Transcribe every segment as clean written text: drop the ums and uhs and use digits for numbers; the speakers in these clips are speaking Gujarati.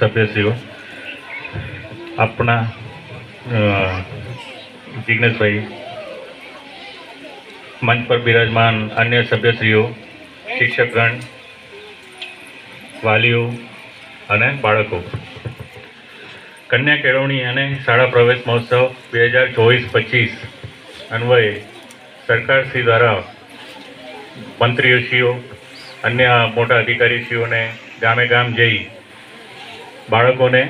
સભ્યશ્રીઓ, આપણા જિજ્ઞેશભાઈ, મંચ પર બિરાજમાન અન્ય સભ્યશ્રીઓ, શિક્ષકગણ, વાલીઓ અને બાળકો, કન્યા કેળવણી અને શાળા પ્રવેશ મહોત્સવ 2024-25 અન્વયે સરકારશ્રી દ્વારા મંત્રીશ્રીઓ, અન્ય મોટા અધિકારીશ્રીઓને ગામે ગામ જઈ બાળકોને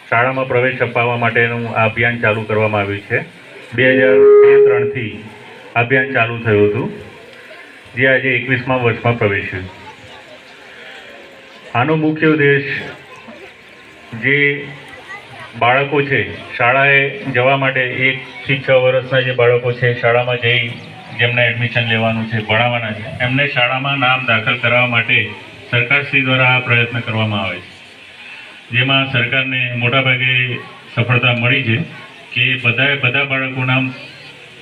શાળામાં પ્રવેશ અપાવવા માટેનું આ અભિયાન ચાલુ કરવામાં આવ્યું છે. 2003થી અભિયાન ચાલુ થયું હતું, જે આજે 21મા વર્ષમાં પ્રવેશ્યું. આનો મુખ્ય ઉદ્દેશ જે બાળકો છે શાળાએ જવા માટે 1 થી 6 વર્ષના જે બાળકો છે શાળામાં જઈ જેમને એડમિશન લેવાનું છે, ભણાવવાના છે, એમને શાળામાં નામ દાખલ કરાવવા માટે સરકારશ્રી દ્વારા આ પ્રયત્ન કરવામાં આવે છે. જેમાં સરકારને મોટાભાગે સફળતા મળી છે કે બધા બાળકોના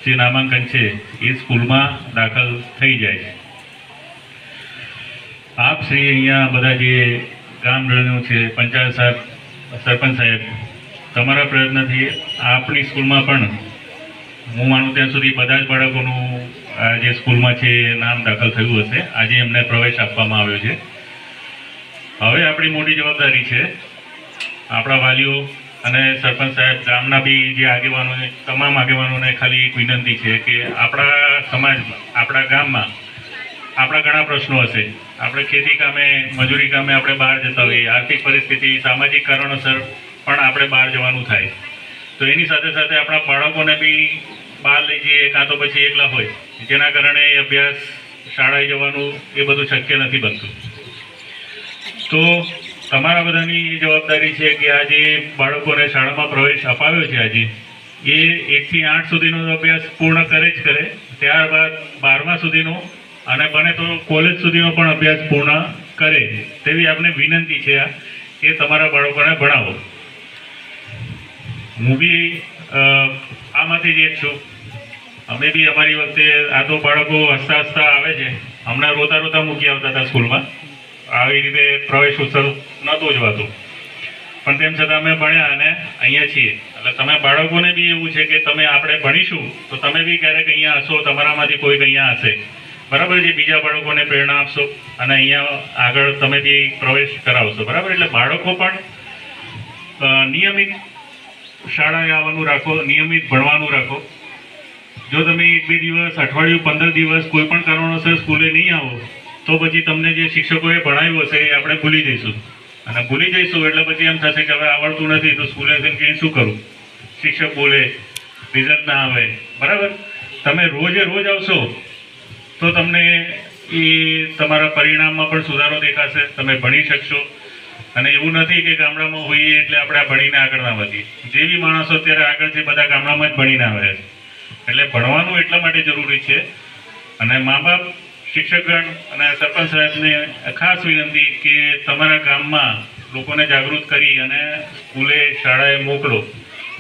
જે નામાંકન છે એ સ્કૂલમાં દાખલ થઈ જાય છે. આપ શ્રી અહીંયા બધા જે ગામજનો છે, પંચાયત સાહેબ, સરપંચ સાહેબ, તમારા પ્રયત્નથી આપણી સ્કૂલમાં પણ હું માનું ત્યાં સુધી બધા જ બાળકોનું જે સ્કૂલમાં છે નામ દાખલ થયું હશે. આજે એમને પ્રવેશ આપવામાં આવ્યો છે. હવે આપણી મોટી જવાબદારી છે આપણા વાલીઓ અને સરપંચ સાહેબ, ગામના બી જે આગેવાનો, તમામ આગેવાનોને ખાલી એક વિનંતી છે કે આપણા સમાજમાં, આપણા ગામમાં આપણા ઘણા પ્રશ્નો હશે. આપણે ખેતી કામે, મજૂરી કામે આપણે બહાર જતા હોઈએ, આર્થિક પરિસ્થિતિ, સામાજિક કારણોસર પણ આપણે બહાર જવાનું થાય. તો એની સાથે સાથે આપણા બાળકોને બી બહાર લઈ જઈએ, કાં તો પછી એકલા હોય, જેના કારણે અભ્યાસ, શાળાએ જવાનું એ બધું શક્ય નથી બનતું. તો તમારા બધાની જવાબદારી છે કે આજે બાળકોને શાળામાં પ્રવેશ અપાવ્યો છે આજે, એ 1 થી 8 સુધીનો અભ્યાસ પૂર્ણ કરે જ કરે, ત્યારબાદ 12મા સુધીનો અને બને તો કોલેજ સુધીનો પણ અભ્યાસ પૂર્ણ કરે તેવી આપને વિનંતી છે કે તમારા બાળકોને ભણાવો. હું બી આમાંથી જ એક છું. અમે બી અમારી વખતે આ તો બાળકો હસતા હસતા આવે છે, હમણાં રોતા રોતા મૂકી આવતા હતા સ્કૂલમાં. આવી રીતે પ્રવેશ ઉત્સવ નહોતો ઉજવાતો, પણ તેમ છતાં અમે ભણ્યા અને અહીંયા છીએ. એટલે તમે બાળકોને બી એવું છે કે તમે આપણે ભણીશું તો તમે બી ક્યારેક અહીંયા હશો, તમારામાંથી કોઈક અહીંયા હશે, બરાબર, જે બીજા બાળકોને પ્રેરણા આપશો અને અહીંયા આગળ તમે બી પ્રવેશ કરાવશો, બરાબર. એટલે બાળકો પણ નિયમિત શાળાએ આવવાનું રાખો, નિયમિત ભણવાનું રાખો. જો તમે 1-2 દિવસ, અઠવાડિયું, 15 દિવસ કોઈ પણ કારણોસર સ્કૂલે નહીં આવો તો પછી તમને જે શિક્ષકોએ ભણાવ્યું હશે એ આપણે ભૂલી જઈશું, અને ભૂલી જઈશું એટલે પછી એમ થશે કે હવે આવડતું નથી તો સ્કૂલે જઈને શું કરું, શિક્ષક બોલે, રિઝલ્ટ ના આવે, બરાબર. તમે રોજે રોજ આવશો તો તમને એ તમારા પરિણામમાં પણ સુધારો દેખાશે, તમે ભણી શકશો. અને એવું નથી કે ગામડામાં હોઈએ એટલે આપણે ભણીને આગળ ના વધીએ. જે બી માણસો અત્યારે આગળ છે બધા ગામડામાં જ ભણીને આવે છે. એટલે ભણવાનું એટલા માટે જરૂરી છે. અને મા બાપ, શિક્ષકગણ અને સરપંચ સાહેબને ખાસ વિનંતી કે તમારા ગામમાં લોકોને જાગૃત કરી અને સ્કૂલે, શાળાએ મોકલો.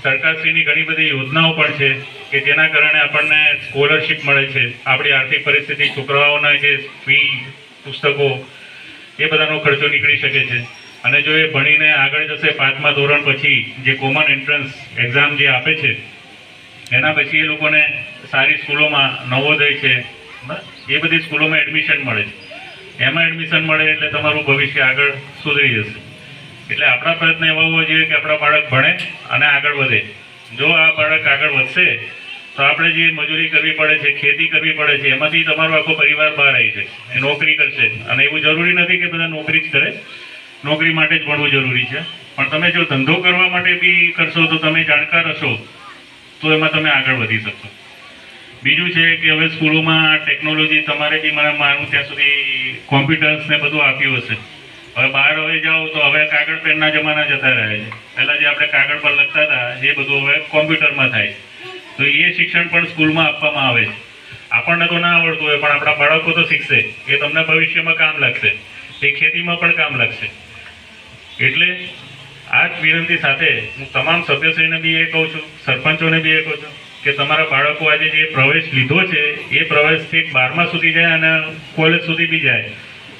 સરકારશ્રીની ઘણી બધી યોજનાઓ પણ છે કે જેના કારણે આપણને સ્કોલરશીપ મળે છે. આપણી આર્થિક પરિસ્થિતિ, છોકરાઓના જે ફી, પુસ્તકો, એ બધાનો ખર્ચો નીકળી શકે છે. અને જો એ ભણીને આગળ જશે 5મા ધોરણ પછી જે કોમન એન્ટ્રન્સ એક્ઝામ જે આપે છે એના પછી એ લોકોને સારી સ્કૂલોમાં, નવોદય છે, એ બધી સ્કૂલોમાં એડમિશન મળે છે. એમાં એડમિશન મળે એટલે તમારું ભવિષ્ય આગળ સુધરી જશે. એટલે આપણા પ્રયત્ન એવા હોવો જોઈએ કે આપણા બાળક ભણે અને આગળ વધે. જો આ બાળક આગળ વધશે તો આપણે જે મજૂરી કરવી પડે છે, ખેતી કરવી પડે છે, એમાંથી તમારો આખો પરિવાર બહાર આવી જશે, એ નોકરી કરશે. અને એવું જરૂરી નથી કે બધા નોકરી જ કરે, નોકરી માટે જ ભણવું જરૂરી છે, પણ તમે જો ધંધો કરવા માટે બી કરશો તો તમે જાણકાર હશો તો એમાં તમે આગળ વધી શકશો. બીજું છે કે હવે સ્કૂલોમાં ટેકનોલોજી, તમારે બી મને માનું ત્યાં સુધી કોમ્પ્યુટર્સ ને બધું આપ્યું હશે. હવે બહાર હવે જાઓ તો હવે કાગળ પેનના જમાના જતા રહ્યા છે. પહેલાં જે આપણે કાગળ પર લખતા હતા એ બધું હવે કોમ્પ્યુટરમાં થાય. તો એ શિક્ષણ પણ સ્કૂલમાં આપવામાં આવે છે. આપણને તો ના આવડતું હોય પણ આપણા બાળકો તો શીખશે, એ તમને ભવિષ્યમાં કામ લાગશે, એ ખેતીમાં પણ કામ લાગશે. એટલે આ જ વિનંતી સાથે હું તમામ સભ્યશ્રીને બી એ કહું છું, સરપંચોને બી એ કહું છું કે તમારા બાળકો આજે જે પ્રવેશ લીધો છે એ પ્રવેશથી 12મા સુધી જાય અને કોલેજ સુધી બી જાય.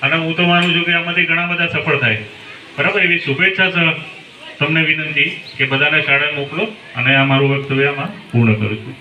અને હું તો માનું છું કે આમાંથી ઘણા બધા સફળ થાય. બરાબર, એવી શુભેચ્છા સહ તમને વિનંતી કે બધાને શાળાએ મોકલો અને આ મારું વક્તવ્ય આમાં પૂર્ણ કરું છું.